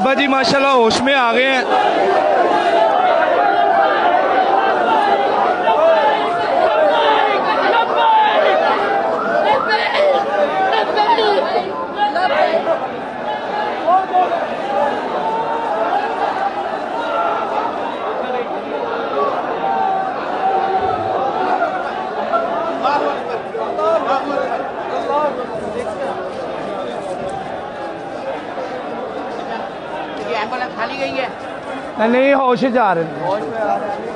बाबा जी माशाल्लाह होश में आ गए हैं। एम्बुलेंस खाली गई है? नहीं, होश जा रहे हैं।